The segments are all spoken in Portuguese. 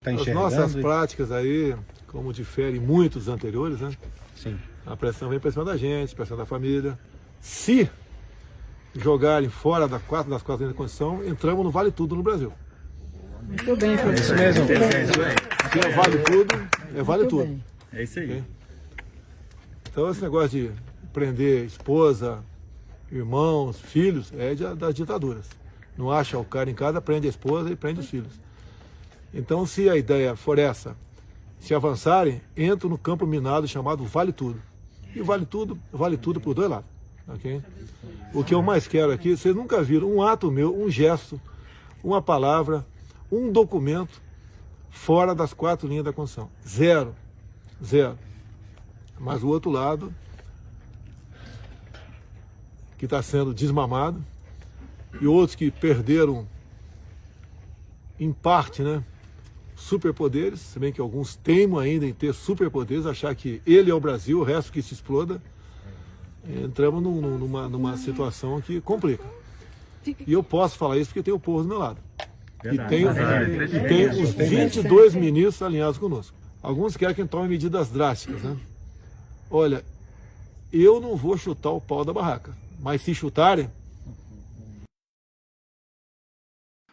está As enxergando? nossas práticas aí, como diferem muito dos anteriores, né? Sim. A pressão vem para cima da gente, pressão da família. Se jogarem fora das quatro linhas da Constituição, entramos no Vale Tudo no Brasil. Muito bem, foi isso mesmo. Se é Vale Tudo, é Vale Tudo. É isso aí. Ok? Então esse negócio de prender esposa, irmãos, filhos, é das ditaduras. Não acha o cara em casa, prende a esposa e prende os filhos. Então se a ideia for essa, se avançarem, entram no campo minado chamado Vale Tudo. E vale tudo por dois lados. Okay? O que eu mais quero aqui, vocês nunca viram um ato meu, um gesto, uma palavra, um documento fora das quatro linhas da Constituição. Zero. Zero. Mas o outro lado, que está sendo desmamado, e outros que perderam, em parte, né, superpoderes, se bem que alguns teimam ainda em ter superpoderes, achar que ele é o Brasil, o resto que se exploda, entramos numa situação que complica. E eu posso falar isso porque tem o povo do meu lado. E tem os 22 ministros alinhados conosco. Alguns querem que tome medidas drásticas, né? Olha, eu não vou chutar o pau da barraca, mas se chutarem...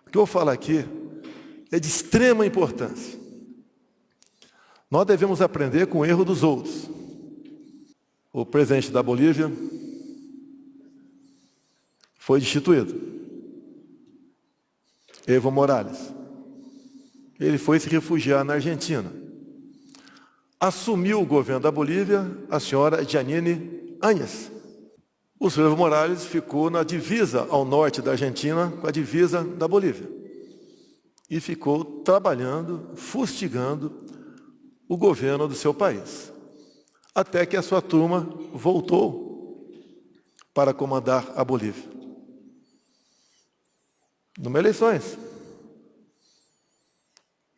O que eu falo aqui é de extrema importância. Nós devemos aprender com o erro dos outros. O presidente da Bolívia foi destituído. Evo Morales. Ele foi se refugiar na Argentina. Assumiu o governo da Bolívia a senhora Jeanine Áñez. O senhor Evo Morales ficou na divisa ao norte da Argentina com a divisa da Bolívia. E ficou trabalhando, fustigando o governo do seu país. Até que a sua turma voltou para comandar a Bolívia. Numa eleições.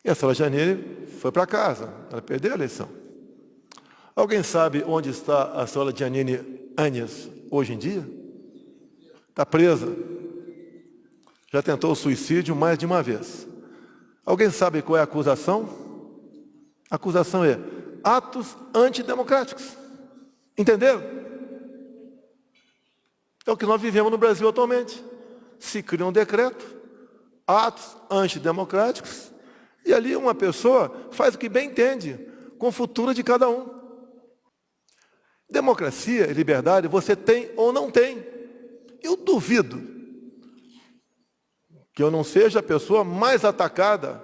E a senhora Jeanine foi para casa, ela perdeu a eleição. Alguém sabe onde está a senhora Jeanine Áñez hoje em dia? Está presa. Já tentou suicídio mais de uma vez. Alguém sabe qual é a acusação? A acusação é atos antidemocráticos. Entenderam? É o que nós vivemos no Brasil atualmente. Se cria um decreto, atos antidemocráticos, e ali uma pessoa faz o que bem entende, com o futuro de cada um. Democracia e liberdade você tem ou não tem. Eu duvido que eu não seja a pessoa mais atacada,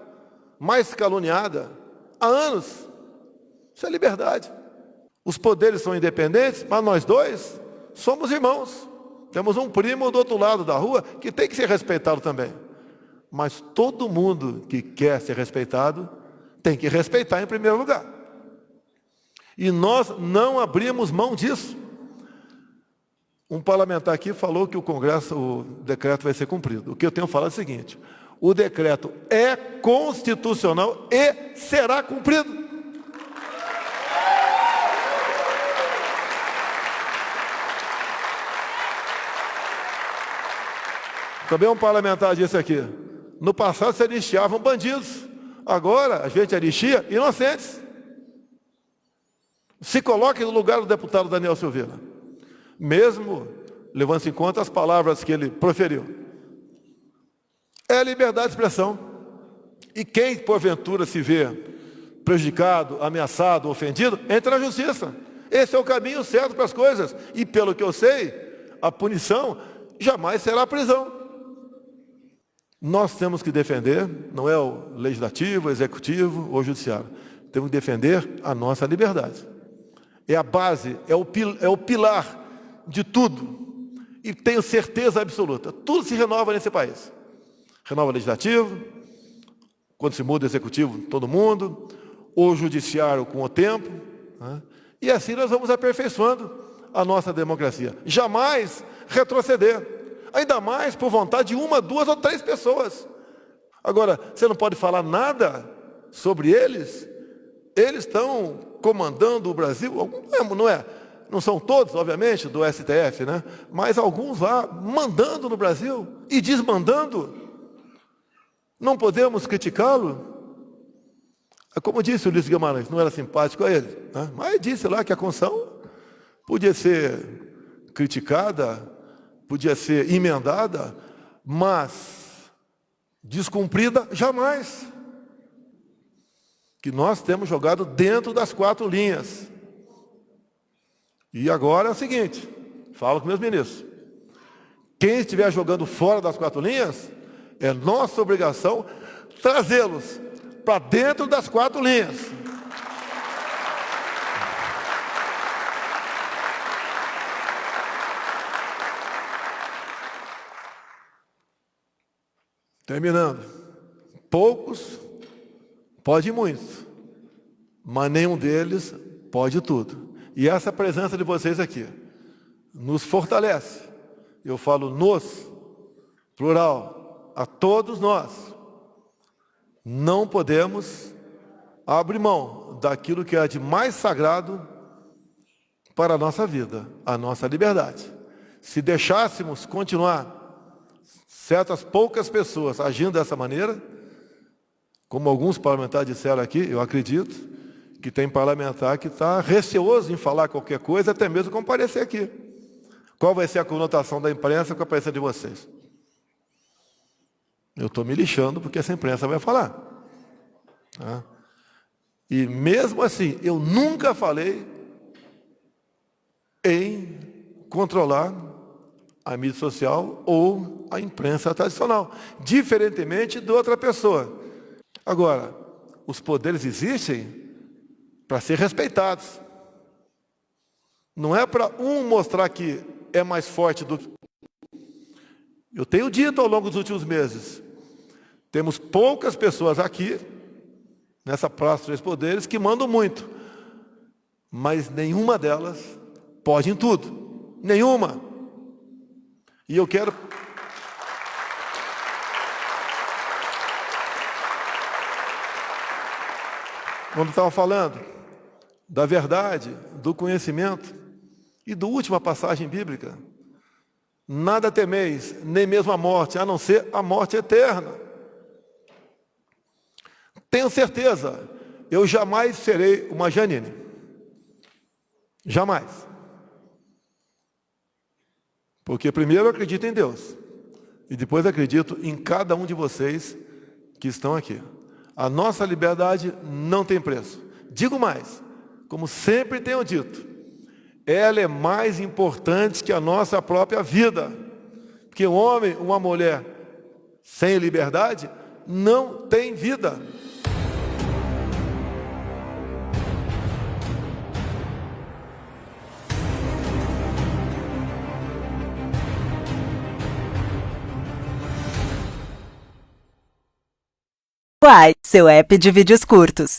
mais caluniada há anos. Isso é liberdade. Os poderes são independentes, mas nós dois somos irmãos. Temos um primo do outro lado da rua que tem que ser respeitado também. Mas todo mundo que quer ser respeitado tem que respeitar em primeiro lugar. E nós não abrimos mão disso. Um parlamentar aqui falou que o decreto vai ser cumprido. O que eu tenho falado é o seguinte: o decreto é constitucional e será cumprido. Também um parlamentar disse aqui, no passado se anistiavam bandidos, agora a gente anistia inocentes. Se coloque no lugar do deputado Daniel Silveira, mesmo levando em conta as palavras que ele proferiu. É liberdade de expressão. E quem, porventura, se vê prejudicado, ameaçado, ofendido, entra na justiça. Esse é o caminho certo para as coisas. E, pelo que eu sei, a punição jamais será a prisão. Nós temos que defender, não é o legislativo, o executivo ou o judiciário. Temos que defender a nossa liberdade. É a base, é o pilar de tudo. E tenho certeza absoluta, tudo se renova nesse país. Renova o legislativo, quando se muda o executivo, todo mundo, o judiciário com o tempo, né? E assim nós vamos aperfeiçoando a nossa democracia. Jamais retroceder. Ainda mais por vontade de uma, duas ou três pessoas. Agora, você não pode falar nada sobre eles. Eles estão comandando o Brasil. Não são todos, obviamente, do STF, né? Mas alguns lá mandando no Brasil e desmandando. Não podemos criticá-lo? Como disse o Ulisses Guimarães, não era simpático a ele, né? Mas disse lá que a Constituição podia ser criticada, podia ser emendada, mas descumprida jamais. Que nós temos jogado dentro das 4 linhas. E agora é o seguinte, falo com meus ministros, quem estiver jogando fora das 4 linhas, é nossa obrigação trazê-los para dentro das 4 linhas. Terminando. Poucos pode muito, mas nenhum deles pode tudo. E essa presença de vocês aqui nos fortalece. Eu falo nos, plural, a todos nós. Não podemos abrir mão daquilo que é de mais sagrado para a nossa vida, a nossa liberdade. Se deixássemos continuar certas poucas pessoas agindo dessa maneira, como alguns parlamentares disseram aqui, eu acredito que tem parlamentar que está receoso em falar qualquer coisa, até mesmo comparecer aqui. Qual vai ser a conotação da imprensa com a presença de vocês? Eu estou me lixando porque essa imprensa vai falar. Tá? E mesmo assim, eu nunca falei em controlar a mídia social ou a imprensa tradicional, diferentemente de outra pessoa. Agora, os poderes existem para ser respeitados. Não é para um mostrar que é mais forte do que... Eu tenho dito ao longo dos últimos meses, temos poucas pessoas aqui, nessa Praça dos Três Poderes, que mandam muito, mas nenhuma delas pode em tudo. Nenhuma. E eu quero... Quando estava falando da verdade, do conhecimento e da última passagem bíblica, nada temeis, nem mesmo a morte, a não ser a morte eterna. Tenho certeza, eu jamais serei uma Janine. Jamais. Porque primeiro eu acredito em Deus, e depois acredito em cada um de vocês que estão aqui. A nossa liberdade não tem preço. Digo mais, como sempre tenho dito, ela é mais importante que a nossa própria vida. Porque um homem, uma mulher sem liberdade não tem vida. Quai, seu app de vídeos curtos.